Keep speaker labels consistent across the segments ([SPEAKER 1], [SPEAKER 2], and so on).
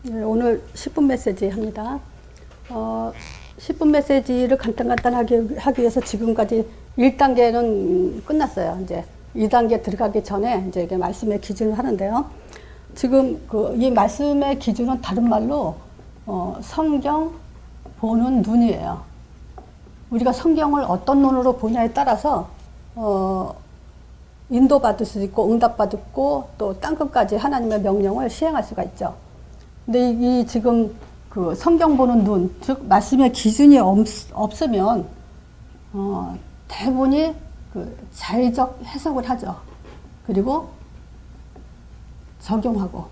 [SPEAKER 1] 네, 오늘 10분 메시지 합니다. 10분 메시지를 간단하게 하기 위해서 지금까지 1단계는 끝났어요. 이제 2단계 들어가기 전에 이제 이게 말씀의 기준을 하는데요. 지금 이 말씀의 기준은 다른 말로 성경 보는 눈이에요. 우리가 성경을 어떤 눈으로 보냐에 따라서 인도받을 수 있고 응답받고 또 땅끝까지 하나님의 명령을 시행할 수가 있죠. 근데 이 지금 그 성경 보는 눈, 즉 말씀의 기준이 없으면 대부분이 그 자의적 해석을 하죠. 그리고 적용하고.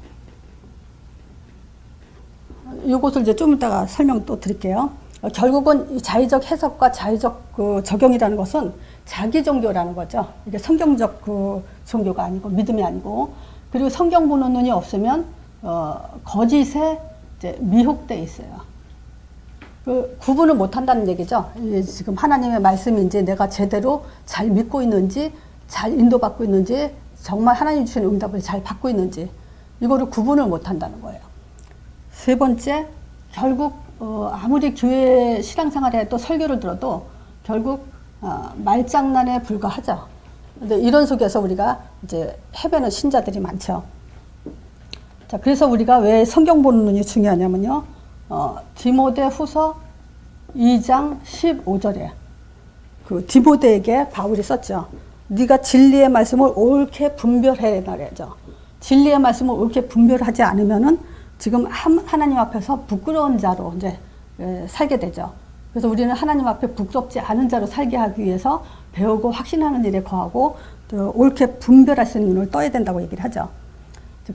[SPEAKER 1] 이것을 이제 좀 이따가 설명 또 드릴게요. 결국은 이 자의적 해석과 자의적 그 적용이라는 것은 자기 종교라는 거죠. 이게 성경적 그 종교가 아니고 믿음이 아니고, 그리고 성경 보는 눈이 없으면 거짓에 이제 미혹돼 있어요. 그 구분을 못 한다는 얘기죠. 지금 하나님의 말씀인지 내가 제대로 잘 믿고 있는지, 잘 인도받고 있는지, 정말 하나님 주시는 응답을 잘 받고 있는지, 이거를 구분을 못 한다는 거예요. 세 번째, 결국 아무리 교회 신앙생활에 또 설교를 들어도 결국 말장난에 불과하죠. 근데 이런 속에서 우리가 이제 헤매는 신자들이 많죠. 자, 그래서 우리가 왜 성경 보는 눈이 중요하냐면요. 디모데 후서 2장 15절에 그 디모데에게 바울이 썼죠. 네가 진리의 말씀을 옳게 분별해라 그러죠. 진리의 말씀을 옳게 분별하지 않으면은 지금 하나님 앞에서 부끄러운 자로 이제 살게 되죠. 그래서 우리는 하나님 앞에 부끄럽지 않은 자로 살게 하기 위해서 배우고 확신하는 일에 거하고 또 옳게 분별할 수 있는 눈을 떠야 된다고 얘기를 하죠.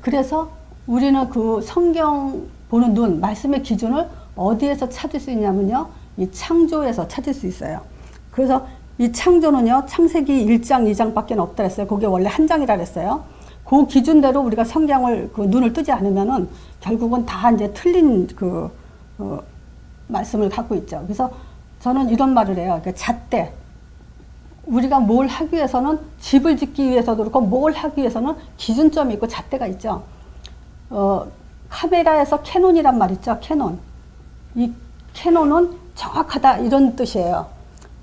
[SPEAKER 1] 그래서 우리는 그 성경 보는 눈, 말씀의 기준을 어디에서 찾을 수 있냐면요. 이 창조에서 찾을 수 있어요. 그래서 이 창조는요, 창세기 1장, 2장밖에 없다 그랬어요. 그게 원래 한 장이라 그랬어요. 그 기준대로 우리가 성경을 그 눈을 뜨지 않으면은 결국은 다 이제 틀린 말씀을 갖고 있죠. 그래서 저는 이런 말을 해요. 그러니까 잣대. 우리가 뭘 하기 위해서는 집을 짓기 위해서도 그렇고 뭘 하기 위해서는 기준점이 있고 잣대가 있죠. 카메라에서 캐논이란 말 있죠. 캐논. 이 캐논은 정확하다 이런 뜻이에요.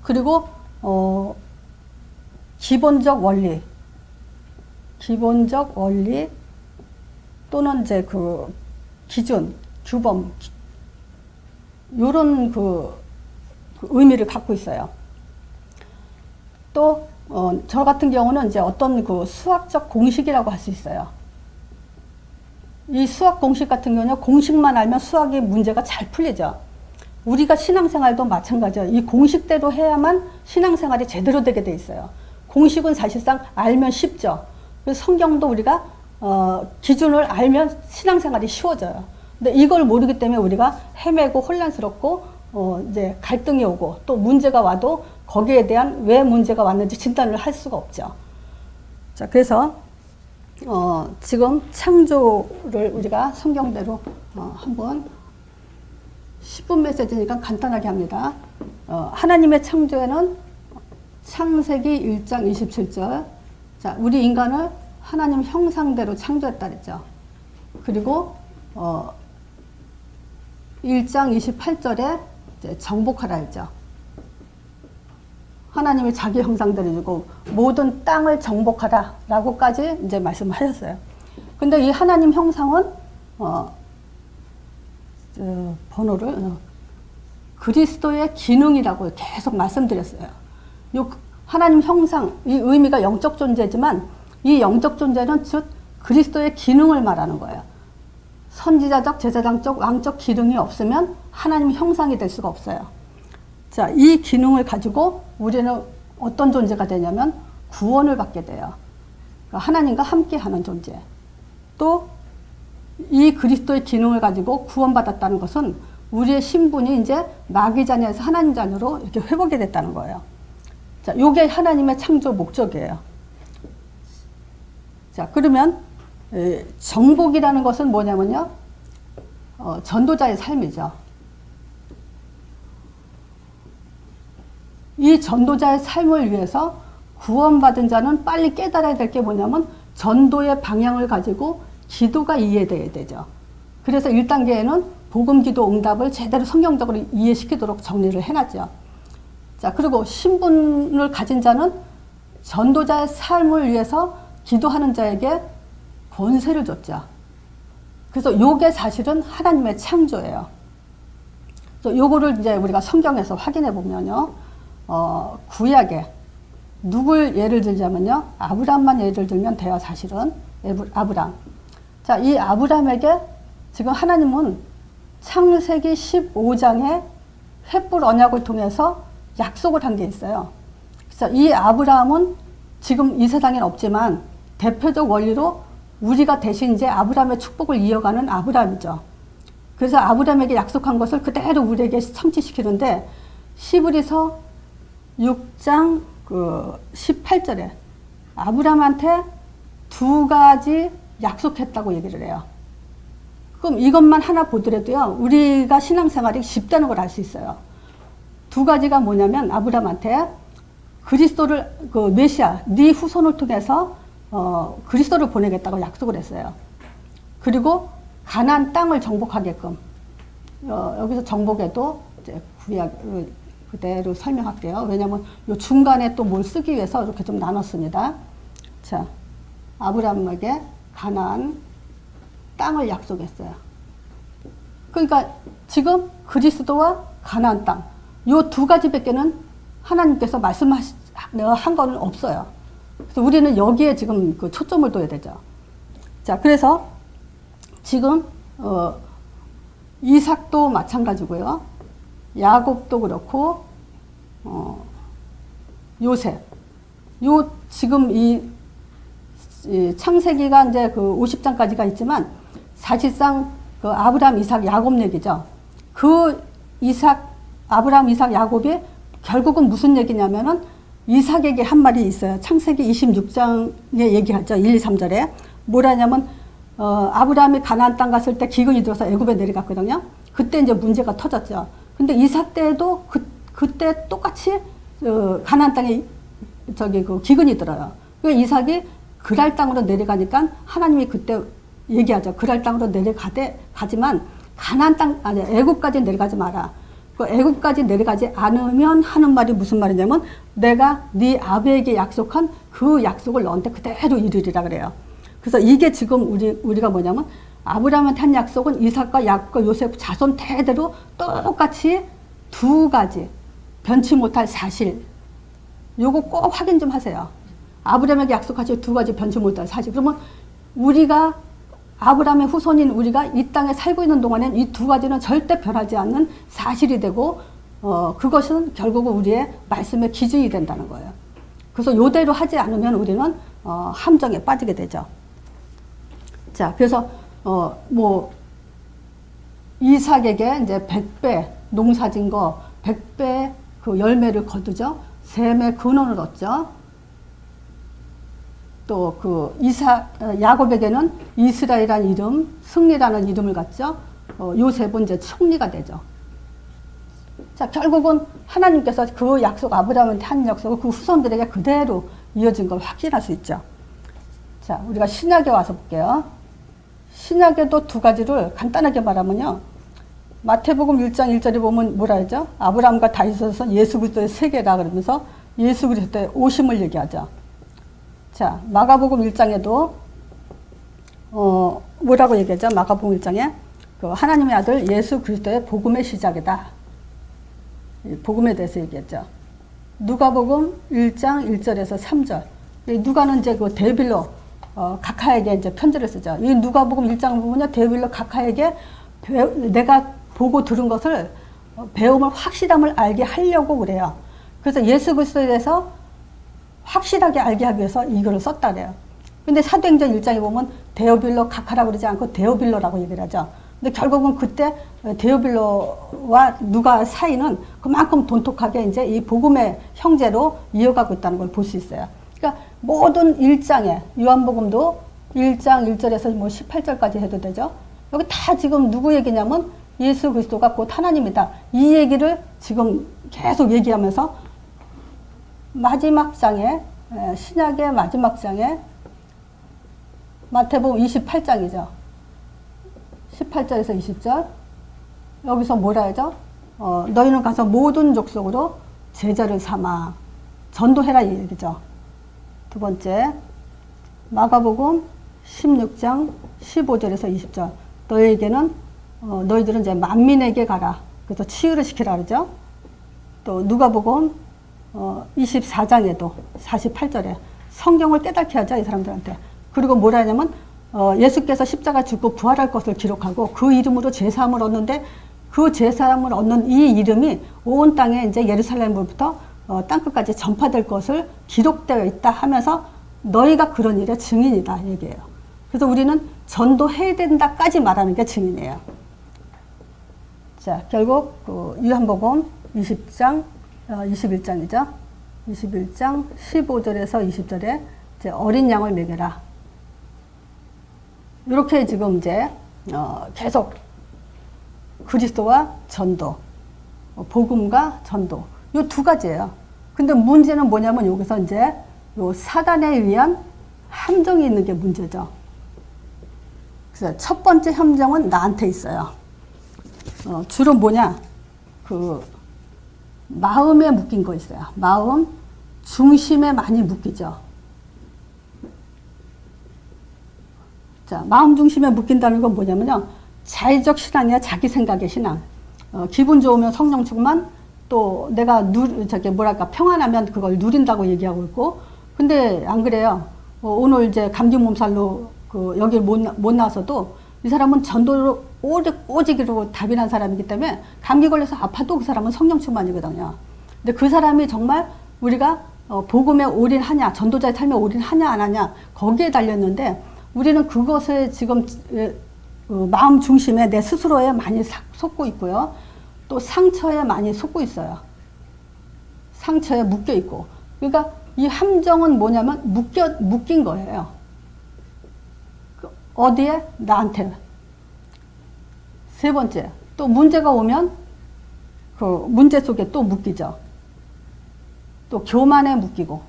[SPEAKER 1] 그리고 기본적 원리 또는 이제 그 기준, 규범 요런 그 의미를 갖고 있어요. 또 저 같은 경우는 이제 어떤 그 수학적 공식이라고 할 수 있어요. 이 수학 공식 같은 경우는 공식만 알면 수학의 문제가 잘 풀리죠. 우리가 신앙생활도 마찬가지예요. 이 공식대로 해야만 신앙생활이 제대로 되게 돼 있어요. 공식은 사실상 알면 쉽죠. 그래서 성경도 우리가 기준을 알면 신앙생활이 쉬워져요. 근데 이걸 모르기 때문에 우리가 헤매고 혼란스럽고 이제 갈등이 오고 또 문제가 와도 거기에 대한 왜 문제가 왔는지 진단을 할 수가 없죠. 자, 그래서 지금 창조를 우리가 성경대로 한번 10분 메시지니까 간단하게 합니다. 하나님의 창조에는 창세기 1장 27절. 자, 우리 인간을 하나님 형상대로 창조했다 그랬죠. 그리고 1장 28절에 정복하라 했죠. 하나님이 자기 형상대로 주고 모든 땅을 정복하라 라고까지 이제 말씀하셨어요. 근데 이 하나님 형상은 번호를 그리스도의 기능이라고 계속 말씀드렸어요. 요 하나님 형상, 이 의미가 영적 존재지만 이 영적 존재는 즉 그리스도의 기능을 말하는 거예요. 선지자적, 제사장적, 왕적 기능이 없으면 하나님 형상이 될 수가 없어요. 자, 이 기능을 가지고 우리는 어떤 존재가 되냐면 구원을 받게 돼요. 그러니까 하나님과 함께하는 존재. 또 이 그리스도의 기능을 가지고 구원받았다는 것은 우리의 신분이 이제 마귀 자녀에서 하나님 자녀로 이렇게 회복이 됐다는 거예요. 자, 요게 하나님의 창조 목적이에요. 자, 그러면 정복이라는 것은 뭐냐면요. 전도자의 삶이죠. 이 전도자의 삶을 위해서 구원받은 자는 빨리 깨달아야 될 게 뭐냐면 전도의 방향을 가지고 기도가 이해돼야 되죠. 그래서 1단계에는 복음 기도 응답을 제대로 성경적으로 이해시키도록 정리를 해놨죠. 자, 그리고 신분을 가진 자는 전도자의 삶을 위해서 기도하는 자에게 권세를 줬죠. 그래서 요게 사실은 하나님의 창조예요. 그래서 요거를 이제 우리가 성경에서 확인해 보면요. 구약에 누굴 예를 들자면요. 아브람만 예를 들면 돼요, 사실은. 아브람. 자, 이 아브람에게 지금 하나님은 창세기 15장에 횃불 언약을 통해서 약속을 한 게 있어요. 그래서 이 아브람은 지금 이 세상에는 없지만 대표적 원리로 우리가 대신 이제 아브람의 축복을 이어가는 아브람이죠. 그래서 아브람에게 약속한 것을 그대로 우리에게 성취시키는데 시브리서 6장 18절에 아브람한테 2가지 약속했다고 얘기를 해요. 그럼 이것만 하나 보더라도요, 우리가 신앙생활이 쉽다는 걸 알 수 있어요. 2가지가 뭐냐면 아브람한테 그리스도를 메시아 네 후손을 통해서 그리스도를 보내겠다고 약속을 했어요. 그리고 가나안 땅을 정복하게끔 여기서 정복에도 이제 구약 그대로 설명할게요. 왜냐하면 요 중간에 또 뭘 쓰기 위해서 이렇게 좀 나눴습니다. 자, 아브람에게 가나안 땅을 약속했어요. 그러니까 지금 그리스도와 가나안 땅, 요 2가지밖에는 하나님께서 말씀한 거는 없어요. 그래서 우리는 여기에 지금 그 초점을 둬야 되죠. 자, 그래서 지금 이삭도 마찬가지고요. 야곱도 그렇고 요셉. 요 지금 이 창세기가 이제 그 50장까지가 있지만 사실상 그 아브람, 이삭, 야곱 얘기죠. 그 아브람, 이삭, 야곱이 결국은 무슨 얘기냐면은 이삭에게 한 말이 있어요. 창세기 26장에 얘기하죠. 1, 2, 3절에. 뭐라냐면 아브라함이 가나안 땅 갔을 때 기근이 들어서 애굽에 내려갔거든요. 그때 이제 문제가 터졌죠. 근데 이삭 때도 그때 똑같이 가나안 땅에 그 기근이 들어요. 그러니까 이삭이 그랄 땅으로 내려가니까 하나님이 그때 얘기하죠. 그랄 땅으로 가지만 가나안 땅 아니 애굽까지 내려가지 마라. 그 애굽까지 내려가지 않으면 하는 말이 무슨 말이냐면 내가 네 아버에게 약속한 그 약속을 너한테 그대로 이루리라 그래요. 그래서 이게 지금 우리가 뭐냐면 아브라함한테 한 약속은 이삭과 야곱과 요셉 자손 대대로 똑같이 2가지 변치 못할 사실. 요거 꼭 확인 좀 하세요. 아브라함에게 약속하신 2가지 변치 못할 사실. 그러면 우리가 아브라함의 후손인 우리가 이 땅에 살고 있는 동안엔 이 2가지는 절대 변하지 않는 사실이 되고 그것은 결국은 우리의 말씀의 기준이 된다는 거예요. 그래서 요대로 하지 않으면 우리는 함정에 빠지게 되죠. 자, 그래서 이삭에게 이제 100배 농사진 거 100배 그 열매를 거두죠. 셈의 근원을 얻죠. 또 그 야곱에게는 이스라엘이라는 이름, 승리라는 이름을 갖죠. 요셉은 이제 총리가 되죠. 자, 결국은 하나님께서 그 약속, 아브라함한테 한 약속을 그 후손들에게 그대로 이어진 걸 확신할 수 있죠. 자, 우리가 신약에 와서 볼게요. 신약에도 2가지를 간단하게 말하면요. 마태복음 1장 1절에 보면 뭐라 하죠? 아브라함과 다윗에서 예수 그리스도의 세계라 그러면서 예수 그리스도의 오심을 얘기하죠. 자, 마가복음 1장에도 뭐라고 얘기하죠? 마가복음 1장에 그 하나님의 아들 예수 그리스도의 복음의 시작이다. 복음에 대해서 얘기했죠. 누가복음 1장 1절에서 3절. 누가는 이제 그 데빌로 각하에게 이제 편지를 쓰죠. 이 누가복음 1장 보면요, 데빌로 각하에게 내가 보고 들은 것을 배움을 확실함을 알게 하려고 그래요. 그래서 예수 그리스도에 대해서 확실하게 알게 하기 위해서 이거를 썼다 그래요. 근데 사도행전 1장에 보면 데오빌로 각하라고 그러지 않고 데오빌로라고 얘기를 하죠. 근데 결국은 그때 데오빌로와 누가 사이는 그만큼 돈독하게 이제 이 복음의 형제로 이어가고 있다는 걸 볼 수 있어요. 그러니까 모든 1장에 요한복음도 1장 1절에서 뭐 18절까지 해도 되죠. 여기 다 지금 누구 얘기냐면 예수 그리스도가 곧 하나님이다. 이 얘기를 지금 계속 얘기하면서 마지막 장에 신약의 마지막 장에 마태복음 28장이죠. 18절에서 20절. 여기서 뭐라 하죠? 너희는 가서 모든 족속으로 제자를 삼아 전도해라 이 얘기죠. 두 번째, 마가복음 16장 15절에서 20절. 너희에게는 너희들은 이제 만민에게 가라. 그래서 치유를 시키라 그러죠. 또 누가복음 24장에도 48절에 성경을 깨닫게 하자 이 사람들한테. 그리고 뭐라 하냐면 예수께서 십자가 죽고 부활할 것을 기록하고 그 이름으로 제사함을 얻는데 그 제사함을 얻는 이 이름이 온 땅에 이제 예루살렘으로부터 땅끝까지 전파될 것을 기록되어 있다 하면서 너희가 그런 일의 증인이다 얘기해요. 그래서 우리는 전도해야 된다까지 말하는 게 증인이에요. 자, 결국 요한복음 20장 21장이죠. 21장 15절에서 20절에 이제 어린 양을 먹여라. 이렇게 지금 이제 계속 그리스도와 전도, 복음과 전도 이 두 가지예요. 근데 문제는 뭐냐면 여기서 이제 요 사단에 의한 함정이 있는 게 문제죠. 그래서 첫 번째 함정은 나한테 있어요. 주로 뭐냐? 그 마음에 묶인 거 있어요. 마음 중심에 많이 묶이죠. 자, 마음 중심에 묶인다는 건 뭐냐면요. 자의적 신앙이야, 자기 생각의 신앙. 기분 좋으면 성령 충만, 또 내가 평안하면 그걸 누린다고 얘기하고 있고, 근데 안 그래요. 오늘 이제 감기 몸살로 여길 못 나와서도 이 사람은 전도로 오직이로 답이 난 사람이기 때문에 감기 걸려서 아파도 그 사람은 성령 충만이거든요. 근데 그 사람이 정말 우리가 복음에 올인하냐, 전도자의 삶에 올인하냐 안 하냐 거기에 달렸는데 우리는 그것에 지금 마음 중심에 내 스스로에 많이 속고 있고요. 또 상처에 많이 속고 있어요. 상처에 묶여 있고. 그러니까 이 함정은 뭐냐면 묶인 거예요. 어디에? 나한테. 세 번째, 또 문제가 오면 그 문제 속에 또 묶이죠. 또 교만에 묶이고.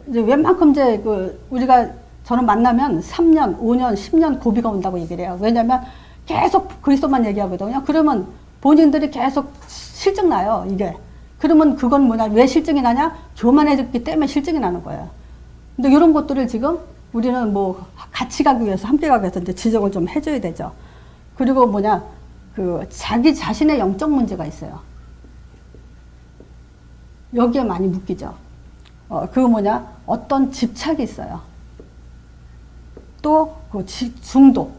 [SPEAKER 1] 이제 웬만큼 이제 우리가 저는 만나면 3년, 5년, 10년 고비가 온다고 얘기를 해요. 왜냐면 계속 그리스도만 얘기하거든요. 그러면 본인들이 계속 실증 나요, 이게. 그러면 그건 뭐냐, 왜 실증이 나냐? 교만해졌기 때문에 실증이 나는 거예요. 근데 이런 것들을 지금 우리는 뭐 같이 가기 위해서, 함께 가기 위해서 이제 지적을 좀 해줘야 되죠. 그리고 뭐냐, 자기 자신의 영적 문제가 있어요. 여기에 많이 묶이죠. 어떤 집착이 있어요. 또 중독.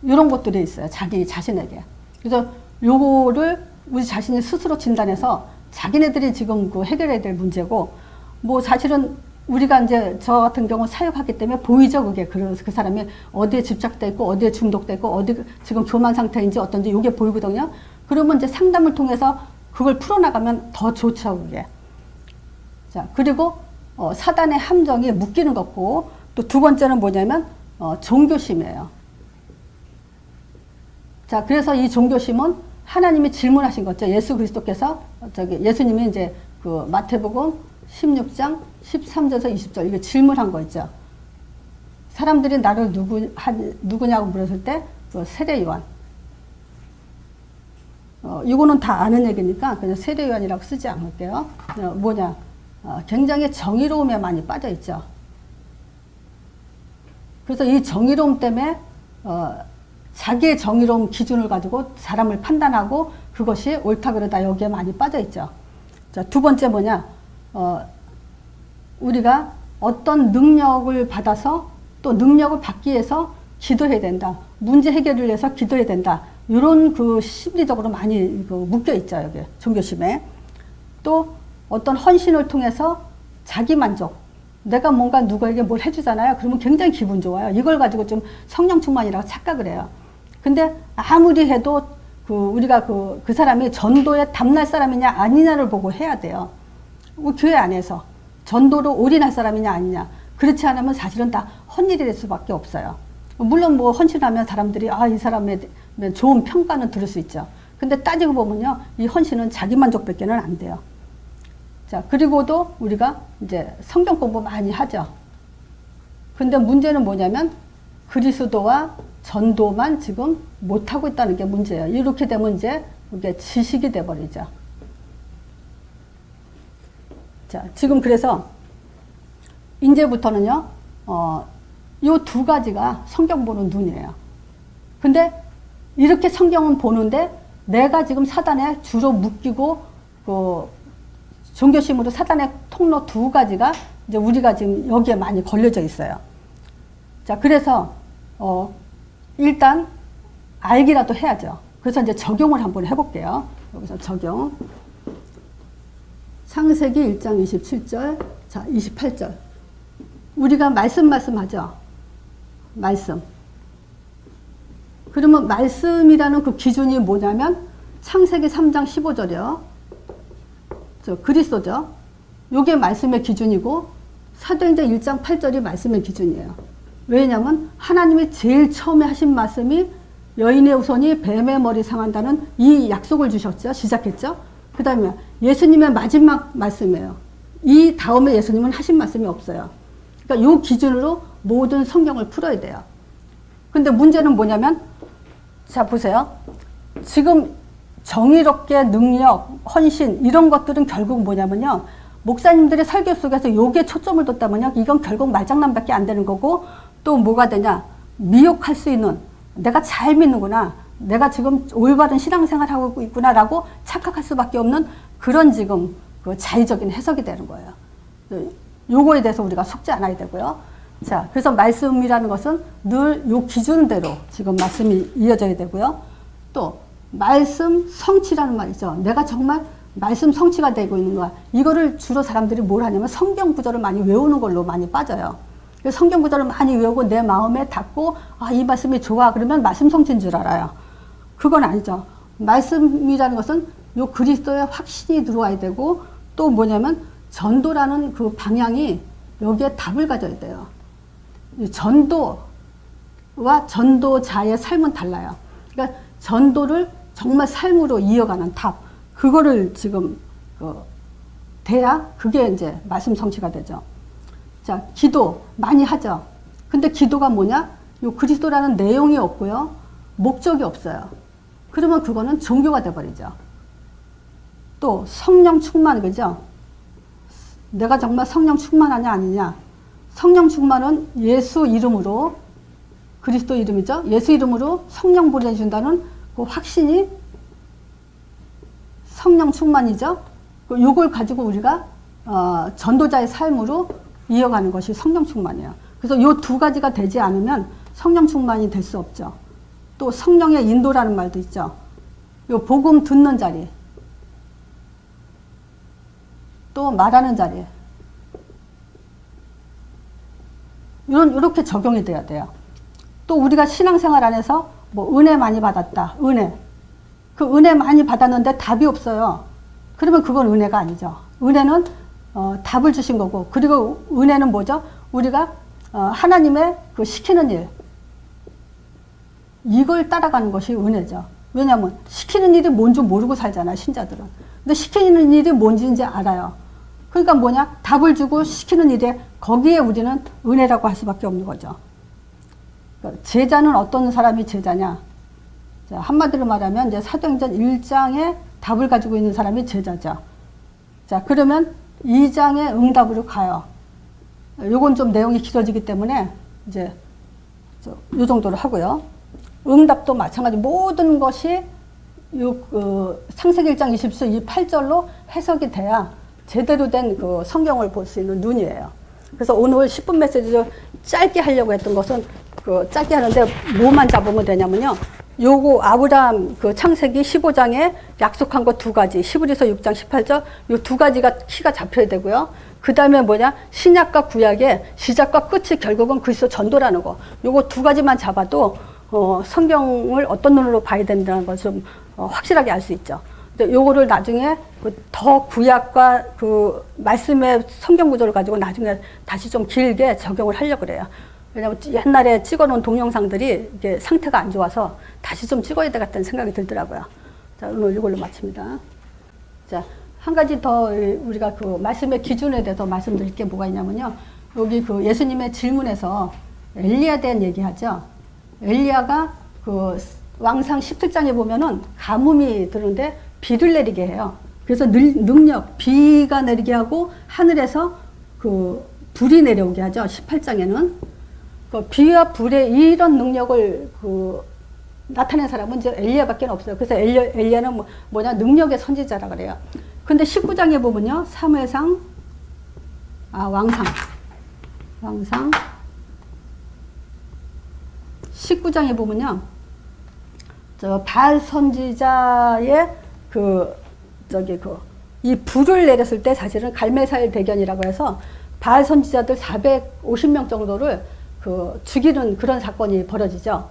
[SPEAKER 1] 이런 것들이 있어요. 자기 자신에게. 그래서 요거를 우리 자신이 스스로 진단해서 자기네들이 지금 해결해야 될 문제고, 뭐 사실은 우리가 이제 저 같은 경우 사역하기 때문에 보이죠, 그게. 그래서 그 사람이 어디에 집착돼 있고, 어디에 중독돼 있고, 어디 지금 교만 상태인지 어떤지 요게 보이거든요. 그러면 이제 상담을 통해서 그걸 풀어나가면 더 좋죠, 그게. 자, 그리고 사단의 함정이 묶이는 거고, 또 두 번째는 뭐냐면 종교심이에요. 자, 그래서 이 종교심은 하나님이 질문하신 거죠. 예수 그리스도께서 예수님이 이제 마태복음 16장 13절에서 20절 이게 질문한 거 있죠. 사람들이 나를 누구냐고 물었을 때 세례 요한. 이거는 다 아는 얘기니까 그냥 세례 요한이라고 쓰지 않을게요. 굉장히 정의로움에 많이 빠져 있죠. 그래서 이 정의로움 때문에 자기의 정의로움 기준을 가지고 사람을 판단하고 그것이 옳다 그러다 여기에 많이 빠져 있죠. 자, 두 번째 우리가 어떤 능력을 받아서 또 능력을 받기 위해서 기도해야 된다. 문제 해결을 위해서 기도해야 된다. 이런 심리적으로 많이 묶여 있죠, 여기 종교심에. 또 어떤 헌신을 통해서 자기 만족. 내가 뭔가 누구에게 뭘 해주잖아요. 그러면 굉장히 기분 좋아요. 이걸 가지고 좀 성령 충만이라고 착각을 해요. 근데 아무리 해도 우리가 그 사람이 전도에 담날 사람이냐 아니냐를 보고 해야 돼요. 교회 안에서 전도로 올인할 사람이냐 아니냐. 그렇지 않으면 사실은 다 헛일이 될 수밖에 없어요. 물론 뭐 헌신하면 사람들이 이 사람에 좋은 평가는 들을 수 있죠. 근데 따지고 보면요, 이 헌신은 자기 만족밖에는 안 돼요. 자, 그리고도 우리가 이제 성경 공부 많이 하죠. 근데 문제는 뭐냐면 그리스도와 전도만 지금 못하고 있다는 게 문제예요. 이렇게 되면 이제 이게 지식이 돼버리죠. 자, 지금 그래서 이제부터는요, 요 두 가지가 성경 보는 눈이에요. 근데 이렇게 성경은 보는데 내가 지금 사단에 주로 묶이고 그 종교심으로 사단의 통로 두 가지가 이제 우리가 지금 여기에 많이 걸려져 있어요. 자, 그래서 일단 알기라도 해야죠. 그래서 이제 적용을 한번 해볼게요. 여기서 적용. 창세기 1장 27절, 자, 28절. 우리가 말씀하죠. 말씀. 그러면 말씀이라는 그 기준이 뭐냐면 창세기 3장 15절이요. 저 그리스도죠. 요게 말씀의 기준이고 사도행전 1장 8절이 말씀의 기준이에요. 왜냐하면 하나님이 제일 처음에 하신 말씀이 여인의 후손이 뱀의 머리 상한다는 이 약속을 주셨죠. 시작했죠. 그 다음에 예수님의 마지막 말씀이에요. 이 다음에 예수님은 하신 말씀이 없어요. 그러니까 요 기준으로 모든 성경을 풀어야 돼요. 근데 문제는 뭐냐면, 자, 보세요. 지금 정의롭게 능력, 헌신, 이런 것들은 결국 뭐냐면요. 목사님들의 설교 속에서 요게 초점을 뒀다면요. 이건 결국 말장난밖에 안 되는 거고, 또 뭐가 되냐. 미혹할 수 있는, 내가 잘 믿는구나. 내가 지금 올바른 신앙생활 하고 있구나라고 착각할 수밖에 없는 그런 지금 그 자의적인 해석이 되는 거예요. 요거에 대해서 우리가 속지 않아야 되고요. 자, 그래서 말씀이라는 것은 늘 요 기준대로 지금 말씀이 이어져야 되고요. 또 말씀 성취라는 말이죠. 내가 정말 말씀 성취가 되고 있는 거야. 이거를 주로 사람들이 뭘 하냐면 성경 구절을 많이 외우는 걸로 많이 빠져요. 그래서 성경 구절을 많이 외우고 내 마음에 닿고 아, 이 말씀이 좋아. 그러면 말씀 성취인 줄 알아요. 그건 아니죠. 말씀이라는 것은 요 그리스도의 확신이 들어와야 되고 또 뭐냐면 전도라는 그 방향이 여기에 답을 가져야 돼요. 전도와 전도자의 삶은 달라요. 그러니까 전도를 정말 삶으로 이어가는 답, 그거를 지금 돼야 그게 이제 말씀 성취가 되죠. 자, 기도 많이 하죠. 근데 기도가 뭐냐? 요 그리스도라는 내용이 없고요, 목적이 없어요. 그러면 그거는 종교가 돼버리죠. 또 성령 충만, 그죠? 내가 정말 성령 충만하냐 아니냐? 성령 충만은 예수 이름으로, 그리스도 이름이죠. 예수 이름으로 성령 보내준다는 그 확신이 성령 충만이죠. 요걸 가지고 우리가 전도자의 삶으로 이어가는 것이 성령 충만이에요. 그래서 요 두 가지가 되지 않으면 성령 충만이 될 수 없죠. 또 성령의 인도라는 말도 있죠. 요 복음 듣는 자리, 또 말하는 자리, 이렇게 적용이 돼야 돼요. 또 우리가 신앙생활 안에서 뭐 은혜 많이 받았다. 그 은혜 많이 받았는데 답이 없어요. 그러면 그건 은혜가 아니죠. 은혜는 답을 주신 거고, 그리고 은혜는 뭐죠? 우리가 하나님의 그 시키는 일, 이걸 따라가는 것이 은혜죠. 왜냐하면 시키는 일이 뭔지 모르고 살잖아요, 신자들은. 근데 시키는 일이 뭔지 이제 알아요. 그러니까 뭐냐? 답을 주고 시키는 일에 거기에 우리는 은혜라고 할 수밖에 없는 거죠. 제자는 어떤 사람이 제자냐? 자, 한마디로 말하면 이제 사도행전 1장에 답을 가지고 있는 사람이 제자죠. 자, 그러면 2장의 응답으로 가요. 요건 좀 내용이 길어지기 때문에 이제 요 정도로 하고요. 응답도 마찬가지, 모든 것이 창세기 1장 20절 이 8절로 해석이 돼야 제대로 된 그 성경을 볼 수 있는 눈이에요. 그래서 오늘 10분 메시지를 짧게 하려고 했던 것은 짧게 하는데 뭐만 잡으면 되냐면요. 요거 아브라함 그 창세기 15장에 약속한 거 두 가지, 히브리서 6장 18절 요 두 가지가 키가 잡혀야 되고요. 그 다음에 뭐냐? 신약과 구약의 시작과 끝이 결국은 그리스도 전도라는 거. 요거 두 가지만 잡아도 성경을 어떤 눈으로 봐야 된다는 걸 좀 확실하게 알 수 있죠. 요거를 나중에 더 구약과 그 말씀의 성경 구조를 가지고 나중에 다시 좀 길게 적용을 하려고 그래요. 왜냐면 옛날에 찍어놓은 동영상들이 이게 상태가 안 좋아서 다시 좀 찍어야 되겠다는 생각이 들더라고요. 자, 오늘 이걸로 마칩니다. 자, 한 가지 더 우리가 그 말씀의 기준에 대해서 말씀드릴 게 뭐가 있냐면요. 여기 그 예수님의 질문에서 엘리야에 대한 얘기하죠. 엘리야가 그 왕상 17장에 보면은 가뭄이 드는데 비를 내리게 해요. 그래서 능력, 비가 내리게 하고 하늘에서 그 불이 내려오게 하죠. 18장에는. 그 비와 불의 이런 능력을 그 나타낸 사람은 이제 엘리야밖에 없어요. 그래서 엘리야는 뭐냐? 능력의 선지자라 그래요. 근데 19장에 보면요. 사무엘상, 왕상. 19장에 보면요. 저 바알 선지자의 이 불을 내렸을 때 사실은 갈멜사의 대견이라고 해서 바알 선지자들 450명 정도를 그 죽이는 그런 사건이 벌어지죠.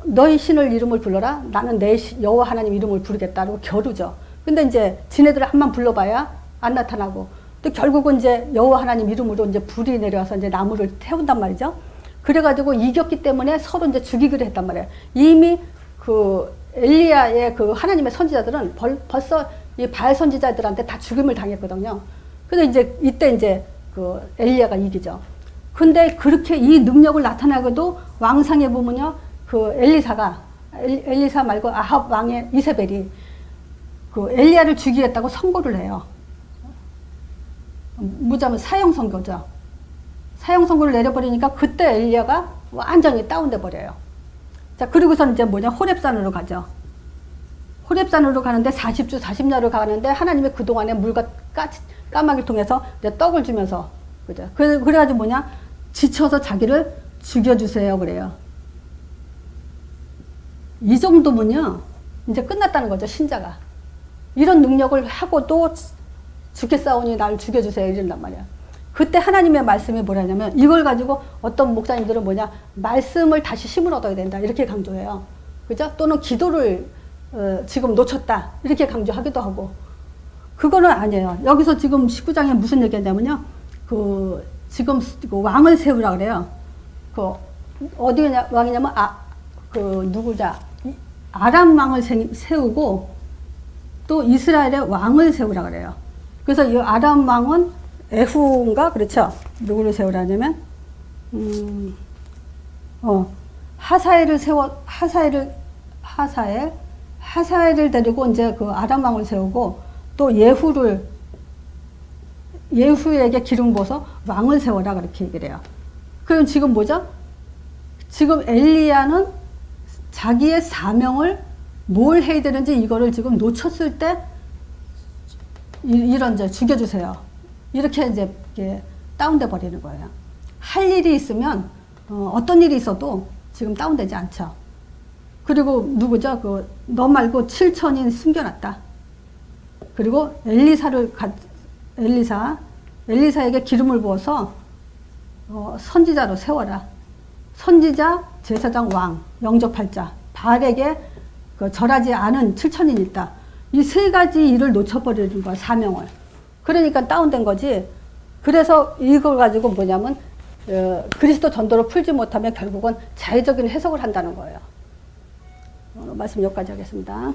[SPEAKER 1] 너희 신을 이름을 불러라. 나는 내 여호와 하나님 이름을 부르겠다고 겨루죠. 근데 이제 지네들을 한번 불러봐야 안 나타나고 또 결국은 이제 여호와 하나님 이름으로 이제 불이 내려와서 이제 나무를 태운단 말이죠. 그래가지고 이겼기 때문에 서로 이제 죽이기로 했단 말이에요. 이미 그 엘리야의 그 하나님의 선지자들은 벌써 이 바알 선지자들한테 다 죽임을 당했거든요. 근데 이제 이때 이제 그 엘리야가 이기죠. 근데 그렇게 이 능력을 나타나고도 왕상에 보면요. 그 엘리사 말고 아합 왕의 이세벨이 그 엘리야를 죽이겠다고 선고를 해요. 무자면 사형 선고죠. 사형 선고를 내려버리니까 그때 엘리야가 완전히 다운돼 버려요. 자, 그리고선 이제 호렙산으로 가죠. 호렙산으로 가는데 40주 40야를 가는데 하나님의 그동안에 물과 까마귀를 통해서 이제 떡을 주면서 그죠. 그래가지고 지쳐서 자기를 죽여주세요 그래요. 이 정도면요 이제 끝났다는 거죠. 신자가 이런 능력을 하고도 죽겠사오니 나를 죽여주세요 이런단 말이야. 그때 하나님의 말씀이 뭐라냐면 이걸 가지고 어떤 목사님들은 말씀을 다시 힘을 얻어야 된다 이렇게 강조해요. 그죠? 또는 기도를 지금 놓쳤다 이렇게 강조하기도 하고 그거는 아니에요. 여기서 지금 19장에 무슨 얘기냐면요. 지금 왕을 세우라 그래요. 어디 왕이냐면 누구냐? 아람 왕을 세우고 또 이스라엘의 왕을 세우라 그래요. 그래서 이 아람 왕은 에후인가 그렇죠? 누구를 세우라냐면 하사엘을 데리고 이제 그 아람 왕을 세우고 또 예후에게 기름 부어서 왕을 세워라 그렇게 얘기를 해요. 그럼 지금 뭐죠? 지금 엘리야는 자기의 사명을 뭘 해야 되는지 이거를 지금 놓쳤을 때 이런 이제 죽여주세요. 이렇게 이제 다운돼 버리는 거예요. 할 일이 있으면 어떤 일이 있어도 지금 다운되지 않죠. 그리고 누구죠? 너 말고 7천인 숨겨놨다. 그리고 엘리사에게 기름을 부어서 선지자로 세워라. 선지자, 제사장, 왕, 영접할자, 바알에게 절하지 않은 7천인이 있다. 이 세 가지 일을 놓쳐버리는 거야, 사명을. 그러니까 다운된 거지. 그래서 이걸 가지고 뭐냐면 그리스도 전도로 풀지 못하면 결국은 자의적인 해석을 한다는 거예요. 말씀 여기까지 하겠습니다.